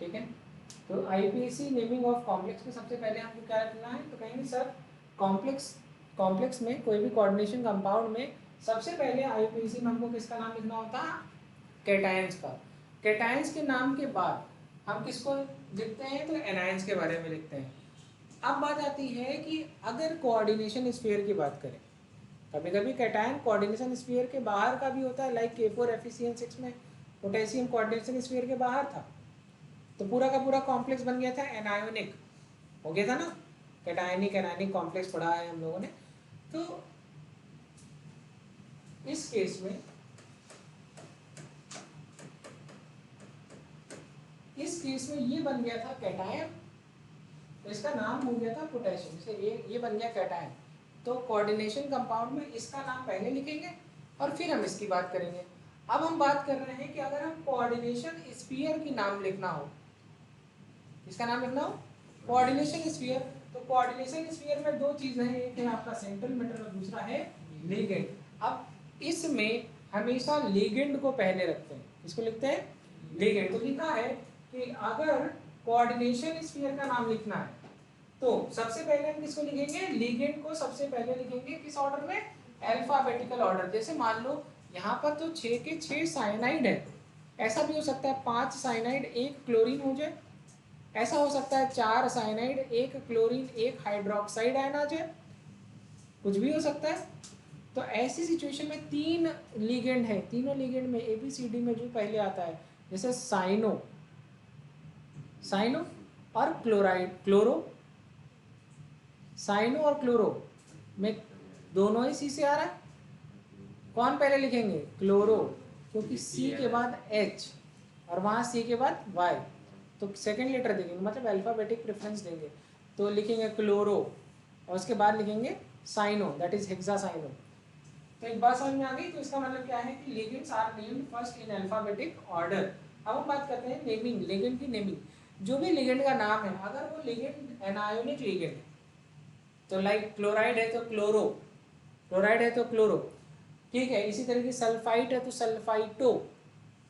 ठीक है। तो आईपीसी नेमिंग ऑफ कॉम्प्लेक्स में सबसे पहले हमको क्या लिखना है, तो कहेंगे सर कॉम्प्लेक्स में कोई भी कोऑर्डिनेशन कंपाउंड में सबसे पहले आईपीसी में हमको किसका नाम लिखना होता है, कैटायंस का। कैटायंस के नाम के बाद हम किसको लिखते हैं, तो एनायंस के बारे में लिखते हैं। अब बात आती है कि अगर कोऑर्डिनेशन स्फीयर की बात करें, कभी कभी कैटायन कोऑर्डिनेशन स्फीयर के बाहर का भी होता है, लाइक K4FeCN6 में पोटेशियम कोऑर्डिनेशन स्फीयर के बाहर था, तो पूरा का पूरा कॉम्प्लेक्स बन गया था एनायोनिक, हो गया था ना, कैटायनिक एनायनिक कॉम्प्लेक्स पढ़ा है हम लोगों ने। तो इस केस में ये बन गया था कैटायन, तो इसका नाम हो गया था पोटेशियम, जैसे ये बन गया कैटायन। तो कोऑर्डिनेशन कंपाउंड में इसका नाम पहले लिखेंगे और फिर हम इसकी बात करेंगे। अब हम बात कर रहे हैं कि अगर हम कोऑर्डिनेशन स्फीयर की नाम लिखना हो, इसका नाम लिखना हो कोऑर्डिनेशन स्फीयर, तो कोऑर्डिनेशन स्फीयर में दो चीजें हैं, एक है आपका सेंट्रल मेटल और दूसरा है लिगेंड। अब इसमें हमेशा लिगेंड को पहले रखते हैं, इसको लिखते हैं लिगेंड। तो लिखा है कि अगर कोऑर्डिनेशन स्फीयर का नाम लिखना है तो सबसे पहले हम किसको लिखेंगे, लिगेंड को सबसे पहले लिखेंगे। किस ऑर्डर में, अल्फाबेटिकल ऑर्डर। जैसे मान लो यहाँ पर तो 6 के 6 साइनाइड है, ऐसा भी हो सकता है 5 साइनाइड 1 क्लोरीन हो जाए, ऐसा हो सकता है 4 साइनाइड 1 क्लोरीन 1 हाइड्रोक्साइड आयन आ जाए, कुछ भी हो सकता है। तो ऐसी सिचुएशन में 3 लिगेंड है, तीनों लिगेंड में ABCD में जो पहले आता है, जैसे साइनो और क्लोरो, साइनो और क्लोरो में दोनों ही सी से आ रहा है, कौन पहले लिखेंगे, क्लोरो, क्योंकि C के बाद H और वहाँ C के बाद Y, तो सेकेंड लेटर देंगे, मतलब अल्फाबेटिक प्रेफरेंस देंगे, तो लिखेंगे क्लोरो और उसके बाद लिखेंगे साइनो, दैट इज हेक्सासाइनो। तो एक बात समझ में आ गई। तो इसका मतलब क्या है कि ligands are named first in alphabetic order. अब हम बात करते हैं नेमिंग, लिगेंड की नेमिंग। जो भी लिगेंड का नाम है, अगर वो लिगेंड एनायोनिक लिगेंड है, तो लाइक क्लोराइड है तो क्लोरो, क्लोराइड है तो क्लोरो, ठीक है। इसी तरह की सल्फाइट है तो सल्फाइटो,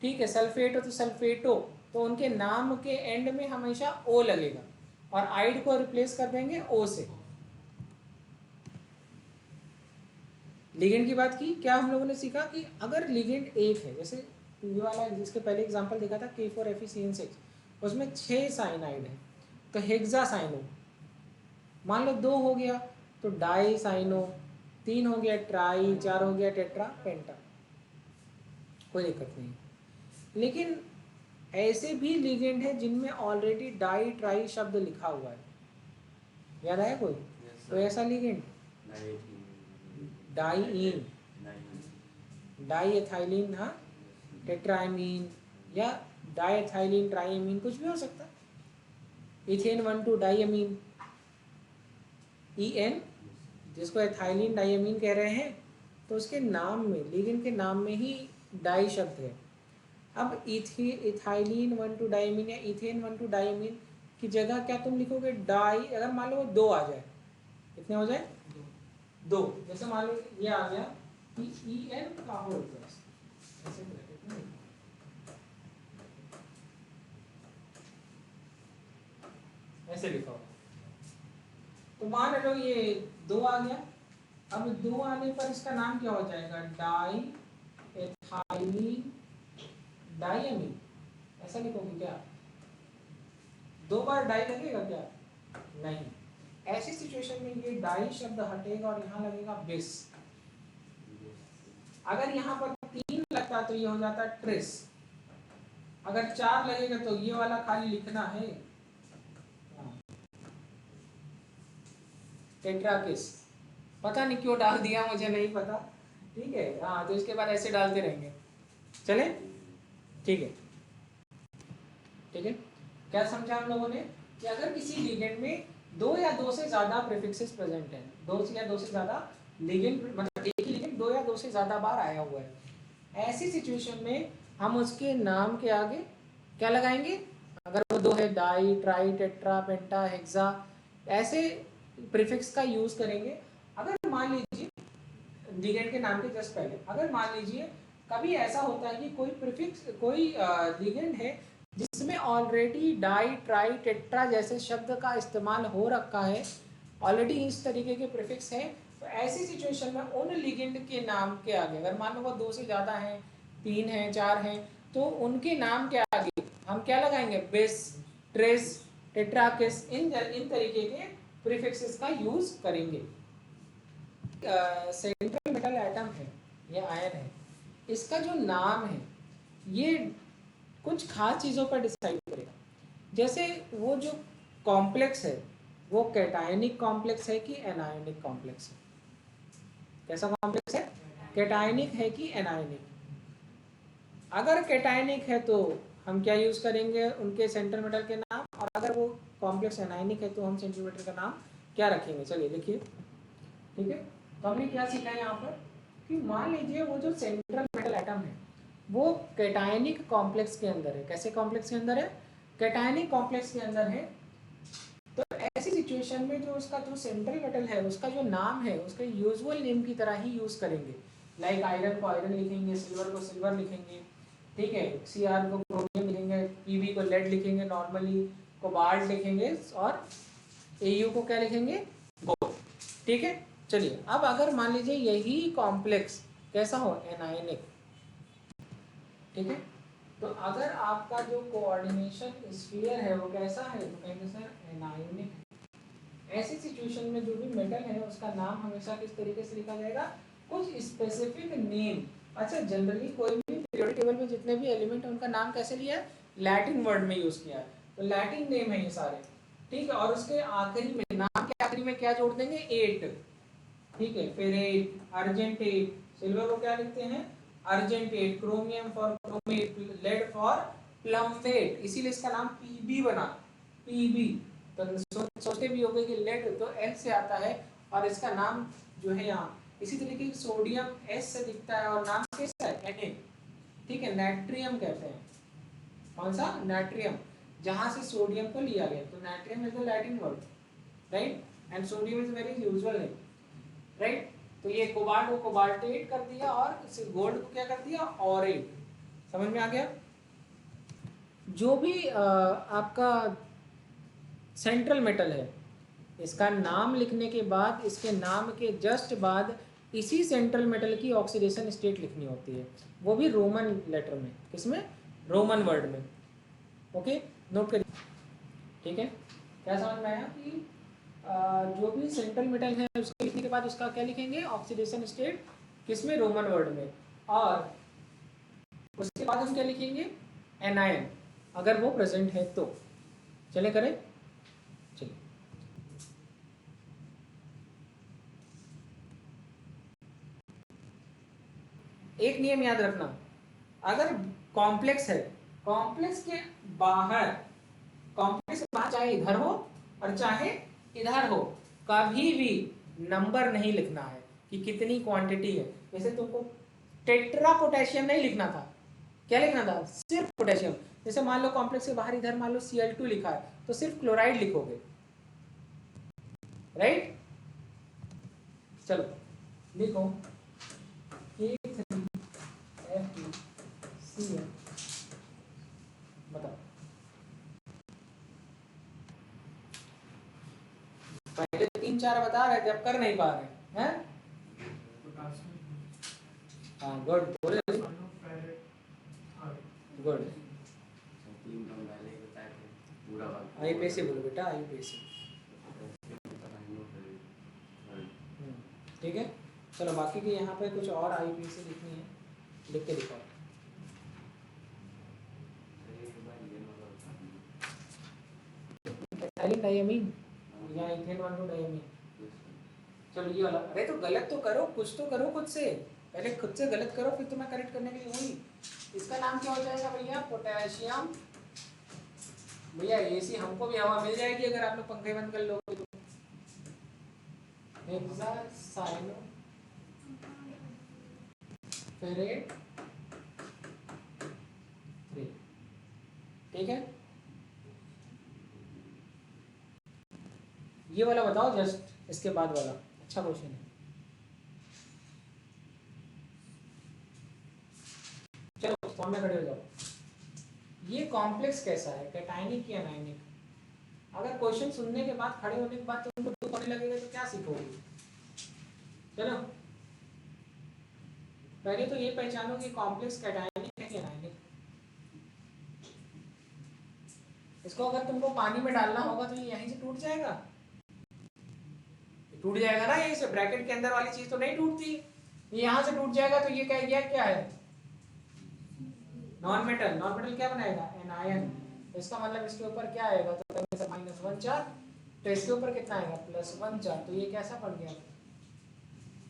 ठीक है, सल्फेट है तो सल्फेटो, तो उनके नाम के एंड में हमेशा ओ लगेगा और आइड को रिप्लेस कर देंगे ओ से। लिगेंड की बात की, क्या हम लोगों ने सीखा कि अगर लिगेंड एक है, जैसे ये वाला जिसके पहले एग्जांपल देखा था K4FeCN6, उसमें 6 साइनाइड है, तो हेक्सासाइनो। मान लो 2 हो गया तो डाई साइनो, 3 हो गया ट्राई, 4 हो गया टेट्रा पेंटा, कोई दिक्कत नहीं। लेकिन ऐसे भी लिगेंड है जिनमें ऑलरेडी डाई ट्राई शब्द लिखा हुआ है, याद आया कोई? तो ऐसा लिगेंड डाईइन, डाई एथाइलिन, हाँ, टेट्रामीन या डाई एथाइलिन ट्राइमीन, कुछ भी हो सकता है। इथेन 1,2 डाइमीन, EN जिसको एथाइलिन डाइमीन कह रहे हैं, तो उसके नाम में, लिगेंड के नाम में ही डाई शब्द है। अब इथाइलिन 1,2 डाइमीन या इथेन 1,2 डाइमीन की जगह क्या तुम लिखोगे, डाई, अगर मान लो वो 2 आ जाए, कितने हो जाए, 2, जैसे मान लो ये आ गया कि EN का होल प्लस, ऐसे ब्रैकेट में ऐसे लिखा होगा, तो मान लो ये 2 आ गया। अब 2 आने पर इसका नाम क्या हो जाएगा, डाई एथाइलिन डाइमीन, ऐसा लिखोगे क्या? 2 बार डाई लगेगा क्या? नहीं। ऐसी सिचुएशन में ये डाई शब्द हटेगा और यहाँ लगेगा बिस। अगर यहाँ पर 3 लगता तो ये हो जाता ट्रिस, अगर 4 लगेगा तो ये वाला खाली लिखना है टेट्राकिस, पता नहीं क्यों डाल दिया, मुझे नहीं पता, ठीक है। हाँ, तो इसके बाद ऐसे डालते रहेंगे, चले, ठीक है, ठीक है। क्या समझा हम लोगों ने कि अगर किसी लिगेंड में 2 या 2 से ज्यादा प्रीफिक्सेस प्रेजेंट हैं, 2 या 2 से ज्यादा लिगेंड, मतलब एक ही लिगेंड 2 या 2 से ज्यादा बार आया हुआ है, ऐसी सिचुएशन में हम उसके नाम के आगे क्या लगाएंगे, अगर वो 2 है, डाई ट्राई टेट्रा पेंटा हेक्सा, ऐसे प्रीफिक्स का यूज करेंगे। अगर मान लीजिए लिगेंड के नाम के जस्ट पहले, अगर मान लीजिए कभी ऐसा होता है कि कोई प्रीफिक्स, कोई लिगेंड है जिसमें जिसमें ऑलरेडी डाई ट्राई टेट्रा जैसे शब्द का इस्तेमाल हो रखा है, ऑलरेडी इस तरीके के प्रीफिक्स हैं, तो ऐसी सिचुएशन में उन लिगेंड के नाम के आगे, अगर मान लो वो 2 से ज़्यादा हैं, 3 हैं, 4 हैं, तो उनके नाम के आगे हम क्या लगाएंगे? बिस, ट्रेस, टेट्राकिस, इन तरीके के प्रीफिक्सेस का यूज करेंगे। सेंट्रल मेटल एटम है, ये आयन है, इसका जो नाम है ये कुछ खास चीज़ों पर डिसाइड करेगा। जैसे वो जो कॉम्प्लेक्स है वो कैटायनिक कॉम्प्लेक्स है कि एनायनिक कॉम्प्लेक्स है? कैसा कॉम्प्लेक्स है? कैटायनिक है कि एनायनिक? अगर कैटायनिक है तो हम क्या यूज़ करेंगे? उनके सेंट्रल मेटल के नाम। और अगर वो कॉम्प्लेक्स एनायनिक है तो हम सेंट्रल मेटल का नाम क्या रखेंगे? चलिए लिखिए। ठीक है, तो हमने क्या सीखा है यहाँ पर कि मान लीजिए वो जो सेंट्रल मेटल एटम है वो कैटायनिक कॉम्प्लेक्स के अंदर है। कैसे कॉम्प्लेक्स के अंदर है? कैटायनिक कॉम्प्लेक्स के अंदर है। तो ऐसी सिचुएशन में जो उसका जो सेंट्रल मेटल है उसका जो नाम है उसके यूजुअल नेम की तरह ही यूज करेंगे। लाइक आयरन को आयरन लिखेंगे, सिल्वर को सिल्वर लिखेंगे, ठीक है, Cr को क्रोमियम लिखेंगे, Pb को लेड लिखेंगे नॉर्मली, कोबाल्ट लिखेंगे, और Au को क्या लिखेंगे? गोल्ड। ठीक है, चलिए अब अगर मान लीजिए यही कॉम्प्लेक्स कैसा हो? एनायनिक। ठीक है, तो अगर आपका जो कोऑर्डिनेशन स्फीयर है वो कैसा है? तो कहेंगे सर एनायनिक है। ऐसी सिचुएशन में जो भी मेटल है उसका नाम हमेशा किस तरीके से लिखा जाएगा? कुछ स्पेसिफिक नेम। अच्छा, जनरली कोई भी पीरियोडिक टेबल में जितने भी एलिमेंट है उनका नाम कैसे लिया है? लैटिन वर्ड में यूज किया है, तो लैटिन नेम है ये सारे। ठीक है, और उसके आखिरी में नाम के आखिरी में क्या जोड़ देंगे? 8। ठीक है, फेरेट, अर्जेंटेट, सिल्वर को क्या लिखते हैं? Argentate, chromium for chromate, lead for plumbate, इसीलिए इसका नाम पीबी बना, पीबी। तो सोचते भी होंगे कि लेड तो एल से आता है और इसका नाम जो है यहाँ इसी तरीके की सोडियम एस से दिखता है और नाम कैसा है? Na। ठीक है, नाइट्रियम कहते हैं। कौन सा? नाइट्रियम, जहाँ से सोडियम को लिया गया। तो natrium is the Latin word, right, and sodium is very usual name, right. तो ये कोबाल्ट को कोबाल्टेट कर दिया और गोल्ड को क्या कर दिया? ऑरेट। समझ में आ गया? जो भी आपका सेंट्रल मेटल है इसका नाम लिखने के बाद इसके नाम के जस्ट बाद इसी सेंट्रल मेटल की ऑक्सीडेशन स्टेट लिखनी होती है, वो भी रोमन लेटर में। किसमें? रोमन वर्ड में। ओके, नोट करिए। ठीक है, क्या समझ में आया कि जो भी सेंट्रल मेटल है उसको लिखने के बाद उसका क्या लिखेंगे? Oxidation state. किसमें? रोमन वर्ड में। और उसके बाद हम क्या लिखेंगे? एनायन, अगर वो प्रेजेंट है तो। चले करें, चलिए। एक नियम याद रखना, अगर कॉम्प्लेक्स है, कॉम्प्लेक्स के बाहर, कॉम्प्लेक्स के बाहर चाहे इधर हो और चाहे इधर हो, कभी भी नंबर नहीं लिखना है कि कितनी क्वांटिटी है। जैसे तुमको टेट्रा पोटेशियम नहीं लिखना था, क्या लिखना था? सिर्फ पोटेशियम। जैसे मान लो कॉम्प्लेक्स के बाहर इधर मान लो Cl2 लिखा है तो सिर्फ क्लोराइड लिखोगे, राइट। चलो लिखो K3Fe, बताओ। पहले 3-4 बता रहे थे, अब कर नहीं पा रहे हैं। हाँ, गुड, बोले गुड। IUPAC बोलो बेटा, IUPAC। ठीक है, चलो बाकी के यहाँ पे कुछ और IUPAC लिखनी है, लिख के दिखाओ। डायमीन या इथेन 1,2 डायमीन। चलो ये वाला, अरे तो गलत तो करो, कुछ तो करो खुद से, पहले खुद से गलत करो फिर तो मैं करेक्ट करने के लिए हुई। इसका नाम क्या हो जाएगा भैया? पोटेशियम। भैया एसी हमको भी हवा मिल जाएगी अगर आप लोग पंखे बंद कर लोगे तो। हेक्सासाइनो फेरेट, ठीक है। ये वाला बताओ जस्ट इसके बाद वाला, अच्छा क्वेश्चन है। चलो फॉर्म में खड़े हो जाओ। ये कॉम्प्लेक्स कैसा है, कैटायनिक या एनायनिक? अगर क्वेश्चन सुनने के बाद, खड़े होने के बाद तुमको दुख होने लगेगा तो क्या सीखोगे? चलो पहले तो ये पहचानो कि कॉम्प्लेक्स कैटायनिक है कि एनायनिक। इसको अगर तुमको पानी में डालना होगा तो ये यहीं से टूट जाएगा, टूट जाएगा ना यहीं से, ब्रैकेट के अंदर वाली चीज तो नहीं टूटती, ये यहाँ से टूट जाएगा। तो ये कह गया क्या है, नॉन मेटल। नॉन मेटल क्या बनाएगा, एनायन। इसका मतलब इसके ऊपर क्या आएगा, तो -1 चार्ज, तो इसके ऊपर कितना आएगा, +1 चार्ज। तो ये कैसा बन गया,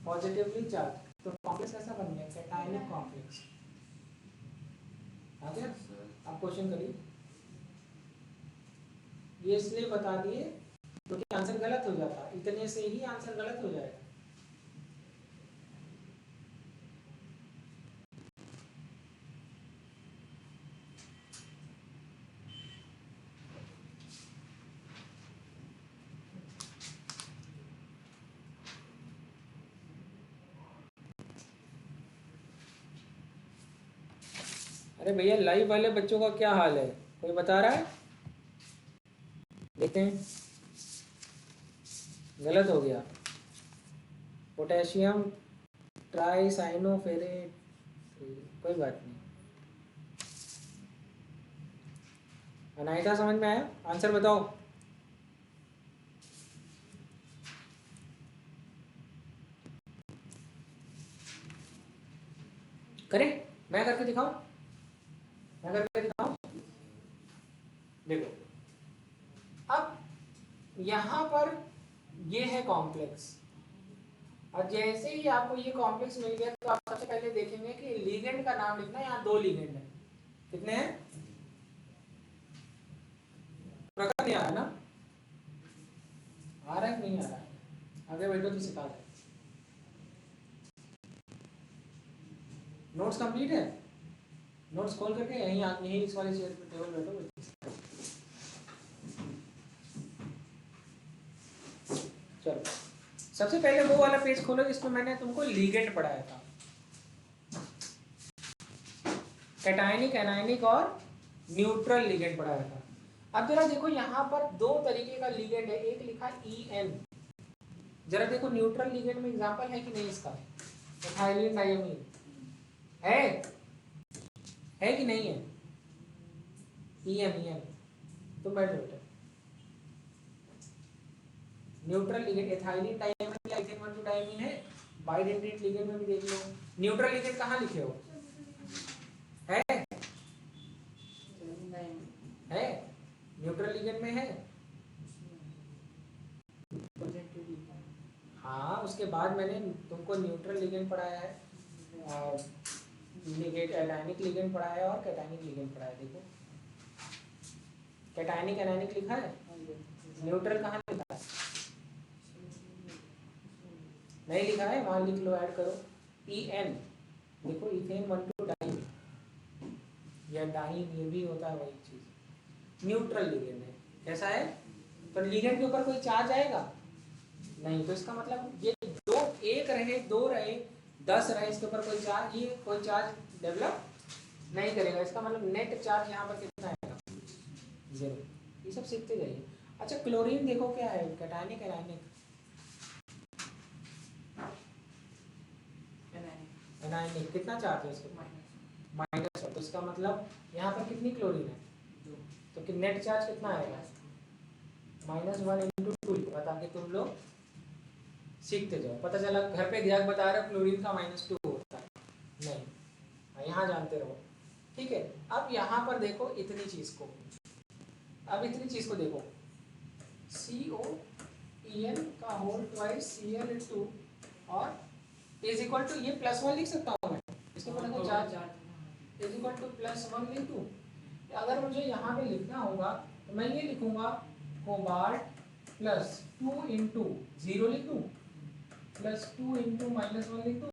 पॉजिटिवली चार्ज। तो कॉम्प्लेक्स कैसा बन गया, कैटायनिक कॉम्प्लेक्स। आ गया? अब क्वेश्चन करिए। ये इसलिए बता दिए क्योंकि आंसर गलत हो जाता, इतने से ही आंसर गलत हो जाएगा। अरे भैया लाइव वाले बच्चों का क्या हाल है, कोई बता रहा है? देखते हैं। गलत हो गया, पोटेशियम ट्राइसाइनोफेरेट, कोई बात नहीं। अनायता समझ में आया? आंसर बताओ। करें, मैं करके दिखाऊं? मैं करके दिखाऊं? देखो अब यहाँ पर ये है कॉम्प्लेक्स, और जैसे ही आपको ये कॉम्प्लेक्स मिल गया तो आप सबसे पहले देखेंगे कि लिगेंड का नाम लिखना है। यहाँ 2 लिगेंड है, कितने हैं? प्रकट नहीं आ रहा ना, आ रहा है नहीं आ रहा है? आगे बैठो तो सिखा दे। नोट्स कंप्लीट है? नोट्स खोल करके यहीं इस वाले चेयर पे टेबल बैठो। चलो सबसे पहले वो वाला पेज खोलो जिसमें मैंने तुमको लिगेंड पढ़ाया था, कैटायनिक, एनायनिक और न्यूट्रल लिगेंड पढ़ाया था। अब जरा देखो यहाँ पर 2 तरीके का लिगेंड है, एक लिखा EN। जरा देखो न्यूट्रल लिगेंड में एग्जांपल है कि नहीं इसका, एथाइलिन डायमीन है कि नहीं है? EN तो बैठ जाओ। न्यूट्रल लिगेंड एथाइलिन डायमीन या इथेन 1,2 डायमीन है। बाइडेंटेट लिगेंड में भी देख लो। न्यूट्रल लिगेंड कहाँ लिखे हो, है न्यूट्रल लिगेंड में है? हाँ, उसके बाद मैंने तुमको न्यूट्रल लिगेंड पढ़ाया है, एनायनिक लिगेंड पढ़ाया है और कैटायनिक लिगेंड पढ़ाया है। देखो कैटायनिक एनायनिक लिखा है, न्यूट्रल कहाँ लिखा है? नहीं लिखा है, वहां लिख लो, ऐड करो EN। देखो इथेन 1,2 डाइन या डाइन, ये भी होता है वही चीज। न्यूट्रल लिगेंड है, कैसा है? तो लिगेंड के ऊपर कोई चार्ज आएगा नहीं, तो इसका मतलब ये 2, 1 रहे, 2 रहे, 10 रहे, इसके ऊपर कोई चार्ज डेवलप नहीं करेगा। इसका मतलब नेट चार्ज यहाँ पर कितना आएगा, 0। ये सब सीखते जाइए। अच्छा क्लोरीन देखो क्या है, कैटायनिक एनायनिक? एनायनिक। कितना चार्ज है इसके? -1। तो इसका मतलब यहाँ पर कितनी क्लोरीन है, तो नेट चार्ज कितना आएगा, -1 × 2। बता के तुम लोग सीखते जाओ, पता चला घर पे दिमाग बता रहा क्लोरीन का -2 होता है, नहीं, यहाँ जानते रहो। ठीक है, अब यहाँ पर देखो इतनी चीज को, देखो COEN का होल ट्वाइस Cl2 और इज इक्वल टू, ये +1 लिख सकता हूँ मैं, इसके ऊपर देखो चार्ज इज इक्वल टू +1 लिख दूँ। अगर मुझे यहाँ पे लिखना होगा तो मैं ये लिखूंगा कोबाल्ट +2 × 0 लिख दूँ, +2 × -1 लिख दूँ,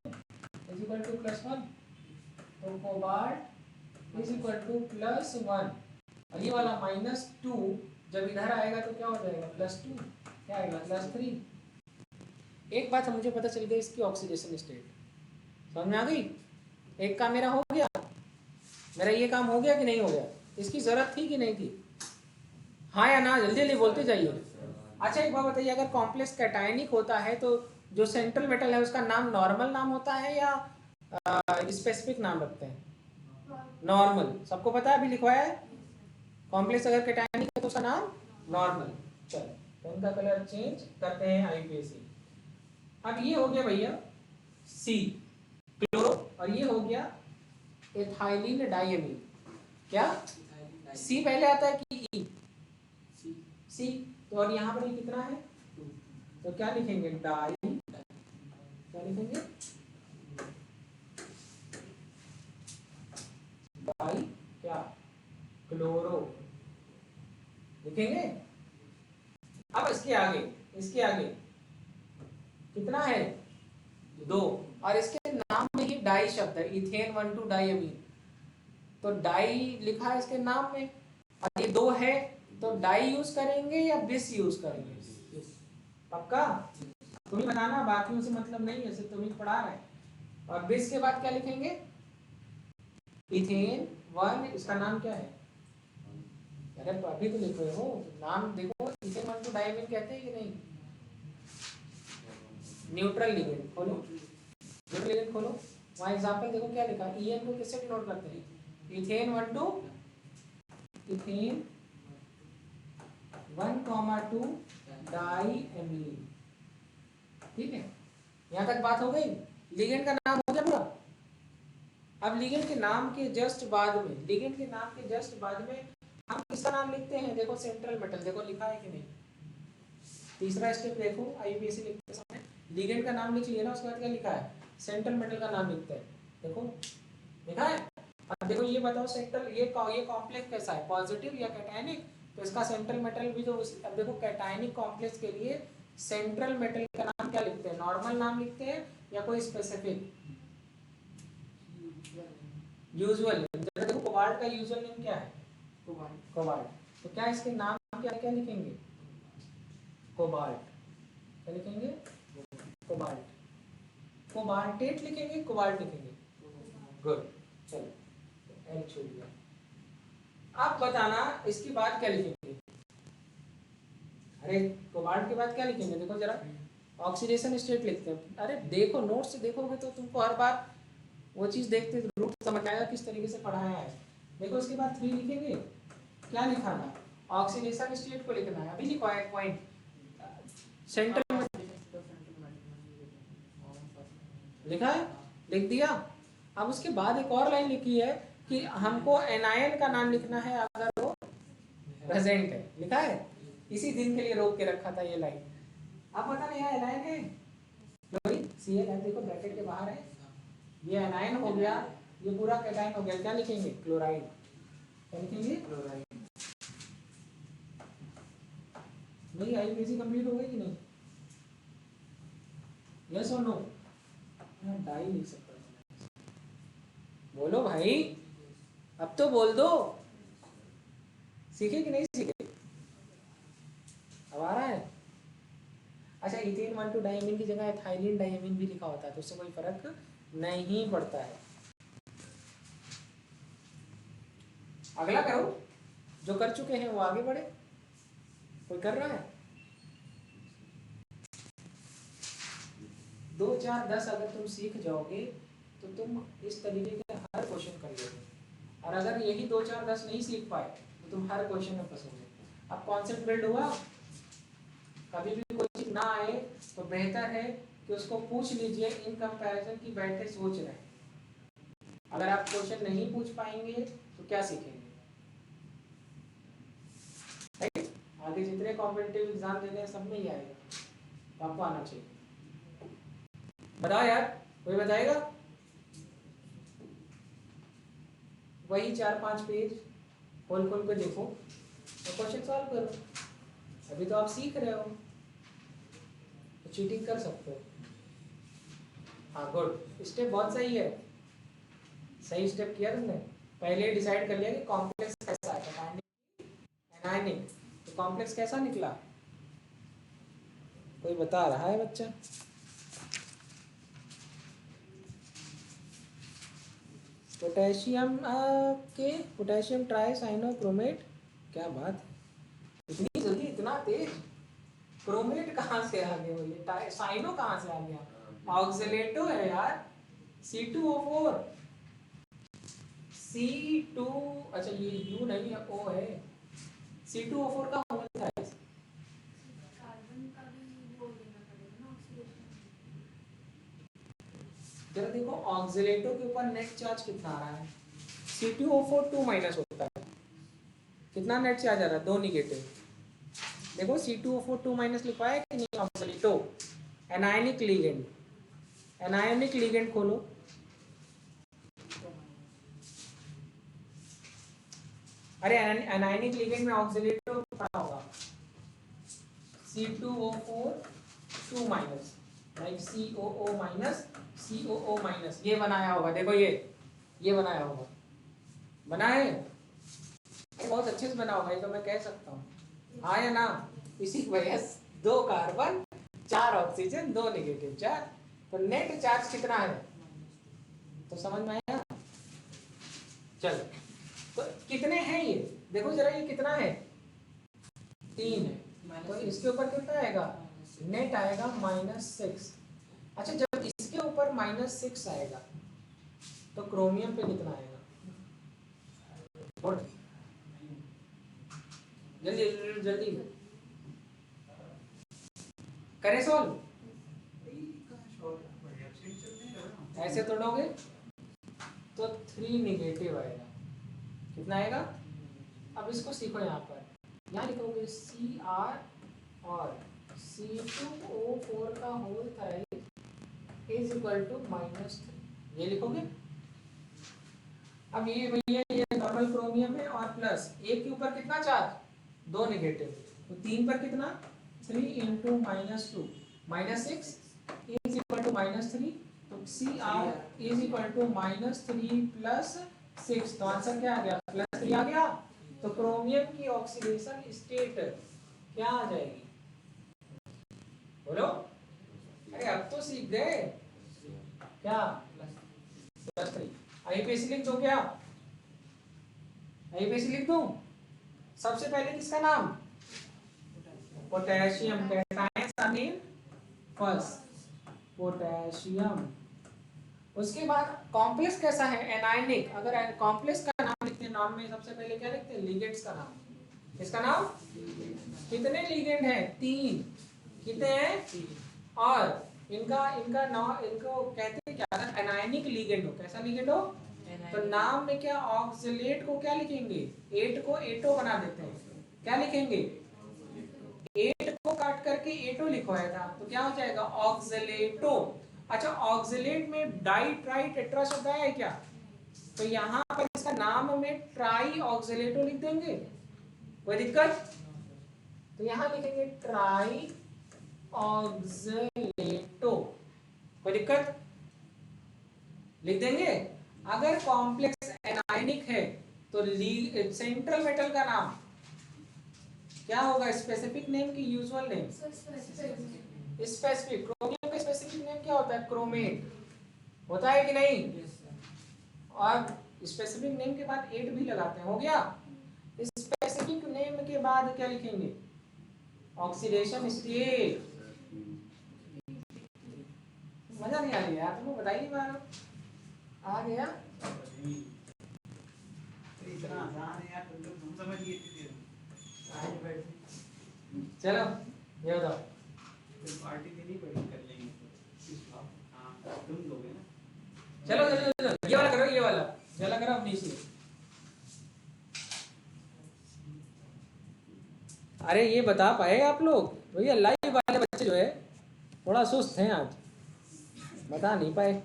इज इक्वल टू +1। तो कोबाल्ट इज इक्वल टू +1, और ये वाला -2 जब इधर आएगा तो क्या हो जाएगा, +2, क्या आएगा, +3। एक बात मुझे पता चल गई, इसकी ऑक्सीडेशन स्टेट समझ में आ गई। एक काम मेरा हो गया, मेरा ये काम हो गया कि नहीं हो गया? इसकी जरूरत थी कि नहीं थी? हाँ या ना, जल्दी जल्दी बोलते जाइए। अच्छा एक बात बताइए, अगर कॉम्प्लेक्स कैटायनिक होता है तो जो सेंट्रल मेटल है उसका नाम नॉर्मल नाम होता है या स्पेसिफिक नाम रखते हैं? नॉर्मल। सबको पता है, अभी लिखवाया है। कॉम्प्लेक्स अगर कैटायनिक है तो उसका नाम नॉर्मल। चलो पेन का कलर चेंज करते हैं IUPAC। अब ये हो गया भैया सी क्लोरो, और ये हो गया एथाइलिन डाइएमीन। क्या सी पहले आता है कि ई? सी। तो और यहाँ पर ये कितना है, तो क्या लिखेंगे? डाई। क्या लिखेंगे? डाई क्या क्लोरो लिखेंगे। अब इसके आगे कितना है? 2, और इसके नाम में ही डाई शब्द है, इथेन 1,2 डाइअमीन। तो डाई लिखा है इसके नाम में, और ये 2 है, तो डाई यूज करेंगे या बिस यूज करेंगे? पक्का? तुम ही बताना, बाकियों से मतलब नहीं है, सिर्फ तुम ही पढ़ा रहे हैं। और बिस के बाद क्या लिखेंगे? इथेन 1, इसका नाम क्या है? अरे अभी तो लिख रहे हो, नाम देखो। इथेन 1,2 डाइअमीन कहते हैं कि नहीं? न्यूट्रल लिगेंड खोलो, न्यूट्रल लिगेंड खोलो, वहाँ एग्जांपल देखो क्या लिखा है। EN को किससे डिनोट करते हैं? Ethane 1,2, ethane 1,2 डाइअमीन। ठीक है, यहाँ तक बात हो गई। लिगेंड का नाम हो गया पूरा। अब लिगेंड के नाम के जस्ट बाद में हम किसका नाम लिखते हैं? देखो सेंट्रल मेटल, देखो लिखा है कि नहीं? तीसरा स्टेप देखो, IUPAC लिखते समय लिगेंड का नाम लिख लिया ना, उसके बाद क्या लिखा है? सेंट्रल मेटल का नाम लिखते हैं। देखो लिखा है। अब देखो ये बताओ सेंट्रल, ये कॉम्प्लेक्स कैसा है, पॉजिटिव या कैटायनिक? तो इसका सेंट्रल मेटल भी तो अब देखो कैटायनिक कॉम्प्लेक्स के लिए सेंट्रल मेटल का नाम क्या लिखते हैं? नॉर्मल नाम लिखते हैं या कोई स्पेसिफिक? यूजुअल। देखो कोबाल्ट का यूजुअल नेम क्या है? कोबाल्ट। तो क्या इसके नाम क्या लिखेंगे? कोबाल्ट। क्या लिखेंगे? कोबाल्ट। कोबाल्टेट लिखेंगे, कोबाल्ट लिखेंगे? गुड। चलो एल छोड़ दिया। अब बताना इसके बाद क्या लिखेंगे? अरे कोबाल्ट के बाद क्या लिखेंगे? देखो जरा, ऑक्सीडेशन स्टेट लिखते हैं। अरे देखो नोट्स से देखोगे तो तुमको हर बार वो चीज़ देखते रूट समझ आएगा किस तरीके से पढ़ाया है। देखो इसके बाद 3 लिखेंगे। क्या लिखाना? ऑक्सीडेशन स्टेट को लिखना है। अभी लिखो एक पॉइंट सेंटर में लिखा है, लिख दिया। अब उसके बाद एक और लाइन लिखी है कि हमको एनायन का नाम लिखना है अगर वो प्रेजेंट है। लिखा है, इसी दिन के लिए रोक के रखा था ये लाइन। अब पता नहीं एनायन है, Cl है, देखो ब्रैकेट के बाहर है। ये एनायन हो गया, ये पूरा कैटायन हो गया। क्या लिखेंगे? क्लोराइड। क्या लिखेंगे? क्लोराइड। नहीं IUPAC कंप्लीट हो गई कि नहीं? यस और नो? डाई लिख सकता हूं। बोलो भाई, अब तो बोल दो। सीखे कि नहीं सीखे? अब आ रहा है? अच्छा इथेन 1,2 डाइअमीन की जगह एथाइलिन डाइअमीन भी लिखा होता है तो उससे कोई फर्क नहीं पड़ता है। अगला करो, जो कर चुके हैं वो आगे बढ़े। कोई कर रहा है? 2, 4, 10 अगर तुम सीख जाओगे तो तुम इस तरीके के हर क्वेश्चन कर लोगे। और अगर यही 2, 4, 10 नहीं सीख पाए तो तुम हर क्वेश्चन में फंसोगे। अब कॉन्सेप्ट बिल्ड हुआ। कभी भी कोई चीज ना आए तो बेहतर है कि उसको पूछ लीजिए इन कंपैरिजन की बैठे सोच रहे हैं। अगर आप क्वेश्चन नहीं पूछ पाएंगे तो क्या सीखेंगे? आगे जितने कॉम्पिटिटिव एग्जाम देने हैं सब में ही आएगा, तो आपको आना चाहिए। बताओ यार, कोई बताएगा? वही 4-5 पेज खोल खोल के देखो तो क्वेश्चन सॉल्व करो। अभी तो आप सीख रहे हो तो चीटिंग कर सकते हो। हाँ गुड, स्टेप बहुत सही है। सही स्टेप किया तुमने। पहले डिसाइड कर लिया कि कॉम्प्लेक्स कैसा है, एनायनिक। तो कॉम्प्लेक्स कैसा निकला? कोई बता रहा है बच्चा? पोटेशियम के पोटेशियम ट्राइसाइनोक्रोमेट, क्या बात है, इतनी जल्दी इतना तेज। क्रोमेट कहाँ से आ गया, ये साइनो कहाँ से आ गया, ऑक्सीलेटो है यार, C2O4 C2, अच्छा ये U नहीं है O है, C2O4 का होल है। कार्बन का भी वो लेना पड़ेगा ना ऑक्सीडेशन। जरा देखो ऑक्सीलेटो के ऊपर नेट चार्ज कितना आ रहा है, C2O4 2 माइनस होता है, कितना नेट चार्ज आ रहा है, 2 निगेटिव। देखो C2O4 2 माइनस लिखा है कि नहीं, ऑक्सीलेटो एनायनिक लिगेंड, एनायनिक लिगेंड खोलो, अरे एनायनिक लिगेंड में ऑक्सीलेटो पड़ा होगा, C2O4 2 minus, right, COO minus COO minus, ये बनाया होगा, देखो ये बनाया होगा, बना है, बहुत अच्छे से बना होगा, ये तो मैं कह सकता हूँ, हाँ या ना, इसी वजह से 2 कार्बन 4 ऑक्सीजन 2 नेगेटिव चार्ज, तो नेट चार्ज कितना है, तो समझ में आया। चलो तो कितने हैं ये, देखो जरा ये कितना है, 3 है, तो इसके ऊपर कितना आएगा, नेट आएगा -6। अच्छा जब इसके ऊपर -6 आएगा तो क्रोमियम पे कितना आएगा, जल्दी जल्दी जल्दी करें सॉल्व, ऐसे तोड़ोगे तो 3 निगेटिव आएगा, कितना आएगा, अब इसको सीखो, यहाँ पर यहाँ लिखोगे Cr और C2O4 का whole thrice is equal to -3, ये लिखोगे। अब ये भैया ये नॉर्मल क्रोमियम है और प्लस एक के ऊपर कितना चार्ज, 2 नेगेटिव, तो 3 पर कितना, 3 इंटू -2 -6 इज इक्वल टू -3, तो Cr is equal to -3 plus 6, तो आंसर क्या आ गया, +3 आ गया, तो क्रोमियम की ऑक्सीडेशन स्टेट क्या आ जाएगी, बोलो, अरे अब तो सीख गए, क्या, +3, आईपीएसी लिख दो, क्या आईपीएसी लिख दूं, सबसे पहले किसका नाम, पोटेशियम, कैटायन अमीन फर्स्ट, पोटेशियम, उसके बाद कॉम्प्लेक्स कैसा है, एनायनिक, अगर कॉम्प्लेक्स का नाम लिखते हैं, नाम में सबसे पहले क्या लिखते हैं, लिगेंड्स का नाम, इसका नाम, कितने लिगेंड हैं, 3, कितने हैं, और इनका इनका नाम, इनको कहते हैं क्या, एनायनिक लिगेंड हो, कैसा लिगेंड हो, तो नाम में क्या, ऑक्सीलेट को क्या लिखेंगे, 8 को एटो बना देते हैं, क्या लिखेंगे, 8 को काट करके एटो लिखवाएगा, तो क्या हो जाएगा, ऑक्सीलेटो। अच्छा ऑक्सीलेट में डाई ट्राई टेट्रा शब्द आया है क्या, तो यहाँ पर इसका नाम में ट्राई ऑक्सीलेटो लिख देंगे, कोई दिक्कत, तो यहाँ लिखेंगे ट्राई ऑक्सीलेटो, कोई दिक्कत, लिख देंगे। अगर कॉम्प्लेक्स एनायनिक है तो सेंट्रल मेटल का नाम क्या होगा, स्पेसिफिक नेम की यूजुअल नेम, स्पेसिफिक, क्रोमियम का स्पेसिफिक नेम क्या होता है, क्रोमेट, होता है कि नहीं, और स्पेसिफिक नेम के बाद 8 भी लगाते हैं, हो गया, स्पेसिफिक नेम के बाद क्या लिखेंगे, ऑक्सीडेशन स्टेट, मजा नहीं आ रही यार, तुमको बताइए बार, आ गया, इतना आसान है यार, तुम समझ गए थे, चलो ये बताओ, पार्टी देनी पड़ेगी, कर लेंगे, हाँ तुम दोगे ना, चलो चलो चलो, ये वाला करो, ये वाला करो अपनी सी, अरे ये बता पाए आप लोग, भैया लाइव वाले बच्चे जो है थोड़ा सुस्त हैं आज, बता नहीं पाए,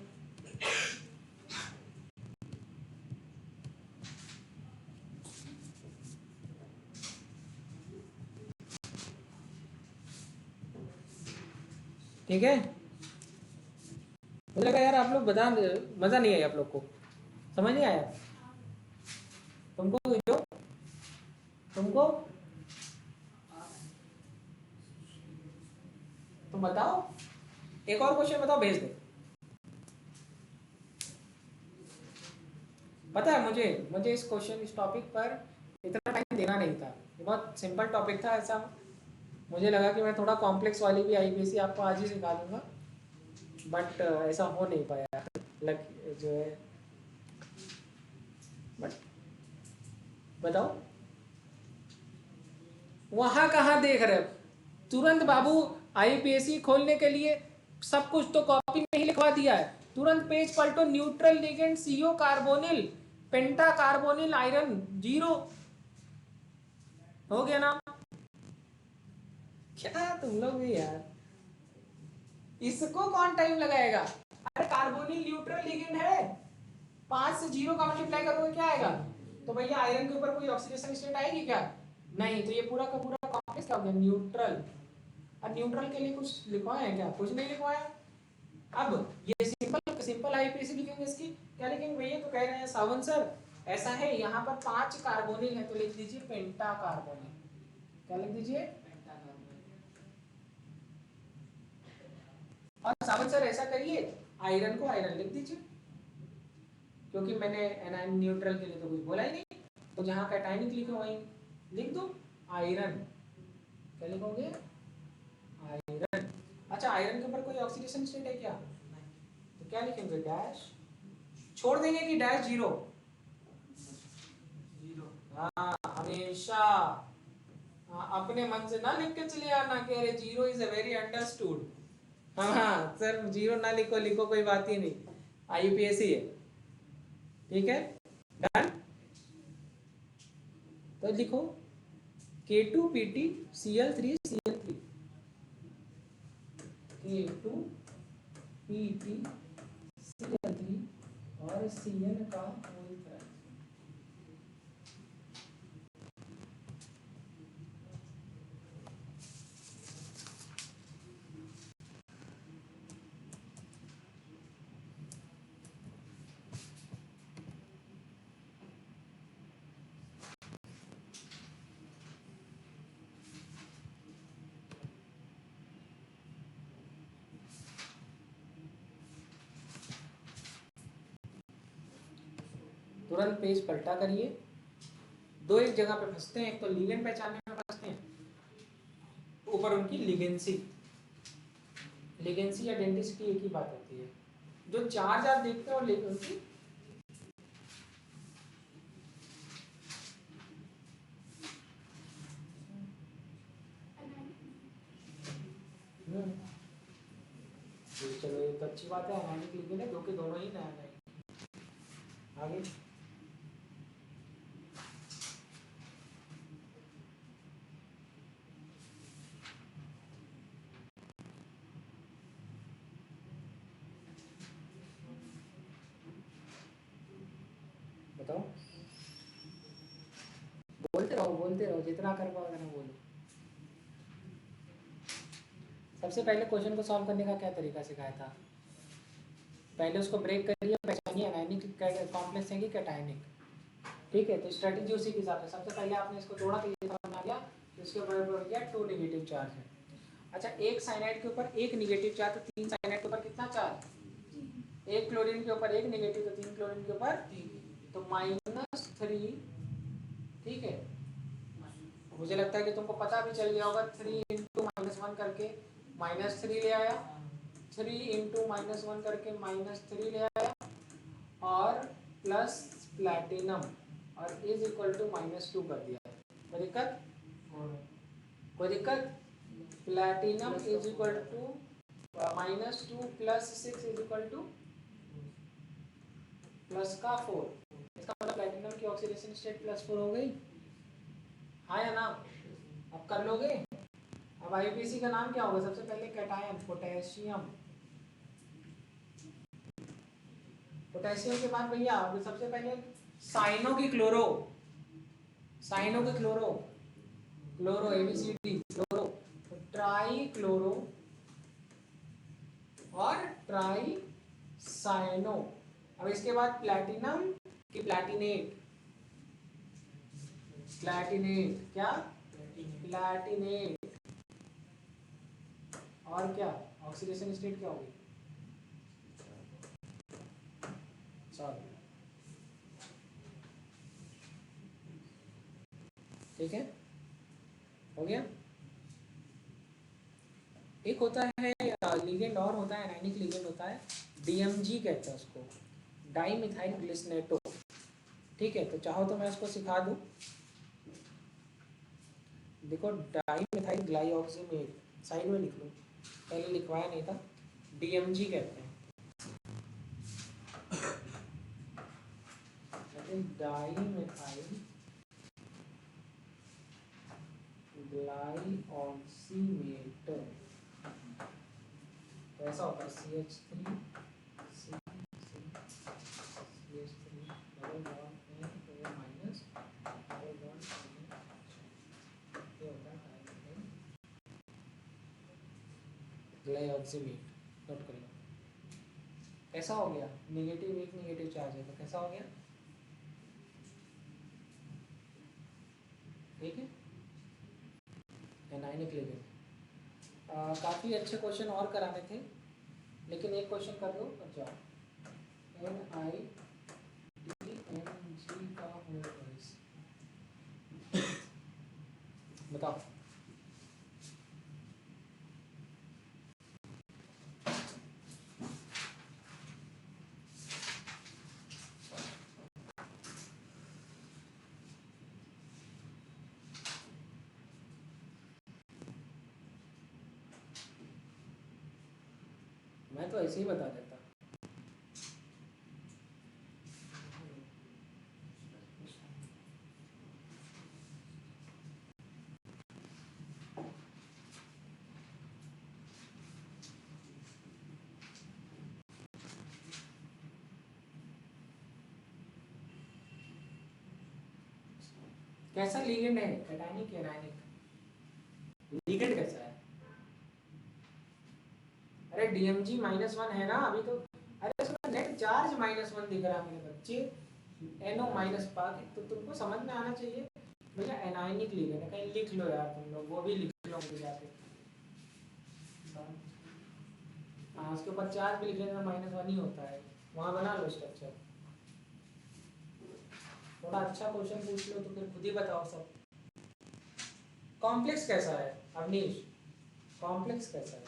ठीक है, मुझे लगा यार आप लोग बता, मजा नहीं आया आप लोग को, समझ नहीं आया तुमको, जो तुमको, तुम बताओ, एक और क्वेश्चन बताओ, भेज दे, पता है मुझे इस क्वेश्चन इस टॉपिक पर इतना टाइम देना नहीं था, ये बहुत सिंपल टॉपिक था। ऐसा मुझे लगा कि मैं थोड़ा कॉम्प्लेक्स वाली भी आईपीएससी आपको आज ही सिखा दूंगा, बट ऐसा हो नहीं पाया लग जो है। बट बताओ वहां कहाँ देख रहे हो तुरंत बाबू, आईपीएससी खोलने के लिए सब कुछ तो कॉपी में ही लिखवा दिया है। तुरंत पेज पलटो, neutral ligand CO carbonyl pentacarbonyl आयरन 0 हो गया ना। क्या तुम लोग भी यार, इसको कौन टाइम लगाएगा? अरे कार्बोनिल न्यूट्रल लिगेंड है, 5 से 0 का मल्टीप्लाई करोगे क्या आएगा? तो भैया आयरन के ऊपर कोई ऑक्सीडेशन स्टेट आएगी क्या? नहीं। तो ये पूरा का पूरा कॉम्प्लेक्स क्या हो गया? न्यूट्रल। और न्यूट्रल के लिए कुछ लिखवाया है क्या? कुछ नहीं लिखवाया। अब ये सिंपल सिंपल आईपीसी लिखेंगे, इसकी क्या लिखेंगे भैया? तो कह रहे हैं सावन सर ऐसा है, यहाँ पर 5 कार्बोनिल है तो लिख दीजिए पेंटा कार्बोनिल। क्या लिख दीजिए? पेंटा कार्बोनिल। और सावन सर ऐसा करिए, आयरन को आयरन लिख दीजिए, क्योंकि मैंने एनायन न्यूट्रल के लिए तो कुछ बोला ही नहीं, तो जहाँ कैटायनिक लिखे वहीं लिख दो आयरन। क्या लिखोगे? आयरन। अच्छा आयरन के ऊपर कोई ऑक्सीडेशन स्टेट है क्या? तो क्या लिखेंगे? डैश छोड़ देंगे कि डैश 0? हाँ हमेशा अपने मन से ना लिख के चले आना कि अरे 0 इज अ वेरी अंडरस्टूड। हाँ सर 0 ना लिखो, लिखो कोई बात ही नहीं, आईयूपीएससी है, ठीक है डन। तो लिखो K2PtCl3Cl3 K2PtCl3 और Cl का होल फ्रैक्शन। तुरंत पेज पलटा करिए। दो एक जगह पे फंसते हैं, एक तो लिगेंड पहचानने में फंसते हैं, ऊपर उनकी लिगेंसी लिगेंसी या डेंटिसिटी एक ही बात होती है। जो चार्ज आप देखते हो उनकी चलो ये तो अच्छी बात है, एनालिटिक लिगेंड है, दो के दोनों ही नया नया। आगे बताओ, बोलते रहो जितना कर पाओ उतना बोलो। सबसे पहले क्वेश्चन को सॉल्व करने का क्या तरीका सिखाया था? पहले उसको ब्रेक करिए, पहचानिए एनायनिक कॉम्प्लेक्स है कि कैटायनिक, ठीक है। तो स्ट्रेटजी उसी के हिसाब से, सबसे पहले आपने इसको तोड़ा तो ये बना गया, इसके ऊपर हो गया 2 नेगेटिव चार्ज है। अच्छा एक साइनाइड के ऊपर एक नेगेटिव चार्ज, तो 3 साइनाइड के ऊपर कितना चार्ज? एक क्लोरीन के ऊपर एक नेगेटिव, तो 3 क्लोरीन के ऊपर 3, तो -3, ठीक है। मुझे लगता है कि तुमको पता भी चल गया होगा, 3 × -1 करके -3 ले आया, 3 × -1 करके -3 ले आया, और प्लस प्लैटिनम और इज इक्वल टू -2 कर दिया। कोई दिक्कत? कोई दिक्कत? Platinum is equal to -2 + 6 is equal to plus का 4। इसका मतलब प्लैटिनम की ऑक्सीडेशन स्टेट +4 हो गई, हाँ या ना? अब कर लोगे। अब आईपीसी का नाम क्या होगा? सबसे पहले कैटायन पोटेशियम, पोटेशियम के बाद भैया सबसे पहले साइनो की क्लोरो, साइनो की क्लोरो, क्लोरो ABCD क्लोरो, तो ट्राई क्लोरो और ट्राई साइनो। अब इसके बाद प्लैटिनम की प्लैटिनेट, प्लैटिनेट क्या? प्लैटिनेट, और क्या ऑक्सीडेशन स्टेट क्या होगी? सॉरी ठीक है, हो गया। एक होता है लिगेंड और होता है एनायनिक लिगेंड होता है, डीएमजी कहते हैं उसको, डाई मिथाइल ग्लिसरेटो। ठीक है, तो चाहो तो मैं उसको सिखा दूं। देखो डाई मिथाइल ग्लाइऑक्सीमेट, साइड में लिख लो, पहले लिखवाया नहीं था, डीएमजी कहते हैं। डाई मिथाइल ग्लाइऑक्सीमेट ऐसा होता है CH3 CH3 double bond N minus double bond ये होता है ग्लाइऑक्सीमेट। नोट कर लो। कैसा हो गया, नेगेटिव एक नेगेटिव चार्ज है तो कैसा हो गया, ठीक है, एनायनिक लिगेंड। काफ़ी अच्छे क्वेश्चन और कराने थे, लेकिन एक क्वेश्चन कर लो और जाओ। NiDMG का होल प्राइस बताओ। मैं तो ऐसे ही बता देता। कैसा लिगेंड है, कैटायनिक या एनायनिक? लिगेंड कैसा है? अरे DMG -1 है ना अभी तो। अरे उसका नेट चार्ज -1 दिख रहा है मेरे बच्चे, NO माइनस पा के, तो तुमको समझ में आना चाहिए भैया एनायनिक लिगेंड है। कहीं लिख लो यार तुम लोग, वो भी लिख लो मुझे जाके। हाँ उसके ऊपर चार्ज भी लिख लेना, -1 ही होता है, वहाँ बना लो स्ट्रक्चर। थोड़ा अच्छा क्वेश्चन पूछ लो तो फिर खुद ही बताओ सब। कॉम्प्लेक्स कैसा है अवनीश, कॉम्प्लेक्स कैसा है?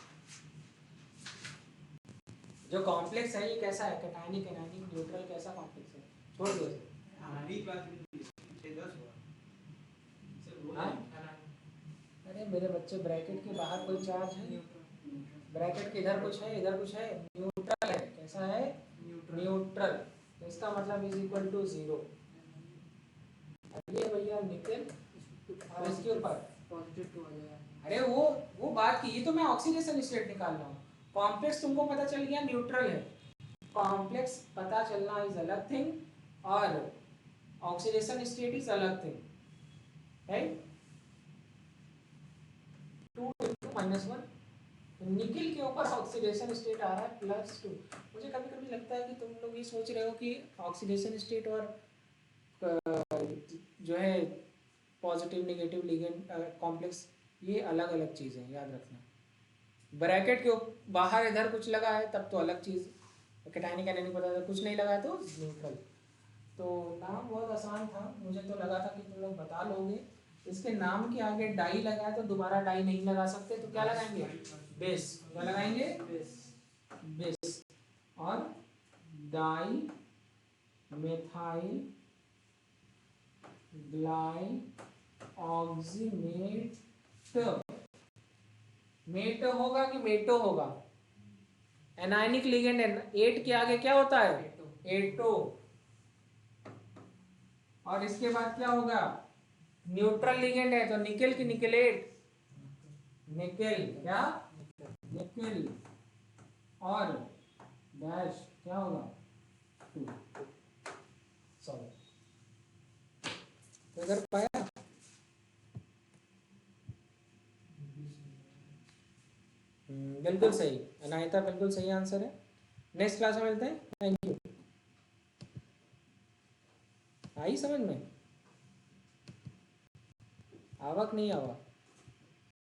जो कॉम्प्लेक्स है ये कैसा है, कैटायनिक एनायनिक न्यूट्रल, कैसा कॉम्प्लेक्स है? छोड़ दो इसे। हमारी बात 10 हुआ सिर्फ हाँ? अरे मेरे बच्चे ब्रैकेट के बाहर कोई चार्ज है, ब्रैकेट के इधर कुछ है, इधर कुछ है, न्यूट्रल है। कैसा है? न्यूट्रल। तो इसका मतलब इज इक्वल टू 0। ये भैया निकल और इसके ऊपर पॉजिटिव 2 आ जाएगा। अरे वो बात की, ये तो मैं ऑक्सीडेशन स्टेट निकाल रहा हूँ। कॉम्प्लेक्स तुमको पता चल गया न्यूट्रल है, कॉम्प्लेक्स पता चलना इज अलग थिंग और ऑक्सीडेशन स्टेट इज अलग थिंग, राइट? 2 -1 निकिल के ऊपर ऑक्सीडेशन स्टेट आ रहा है +2। मुझे कभी कभी लगता है कि तुम लोग ये सोच रहे हो कि ऑक्सीडेशन स्टेट और जो है पॉजिटिव नेगेटिव लिगेंड कॉम्प्लेक्स ये अलग अलग चीज़ है, याद रखना। ब्रैकेट के बाहर इधर कुछ लगा है तब तो अलग चीज़, कैटायनिक एनायनिक पता था, कुछ नहीं लगा है तो न्यूट्रल। तो नाम बहुत आसान था, मुझे तो लगा था कि तुम लोग बता लोगे। इसके नाम के आगे डाई लगा है तो दोबारा डाई नहीं लगा सकते, तो क्या लगाएंगे? बेस। क्या लगाएंगे? बेस। और डाई मिथाइल ग्लाइऑक्सीमेट। मेट होगा कि मेटो होगा? एनायनिक लिगेंड है, 8 के आगे क्या होता है? एटो। और इसके बाद क्या होगा? न्यूट्रल लिगेंड है तो निकेल की निकेलेट, निकेल। क्या? निकेल। और डैश क्या होगा? 2। सॉरी तो अगर पाया बिल्कुल सही, अनायता बिल्कुल सही आंसर है। नेक्स्ट क्लास में मिलते हैं, थैंक यू। आई समझ में? आवक नहीं आवा?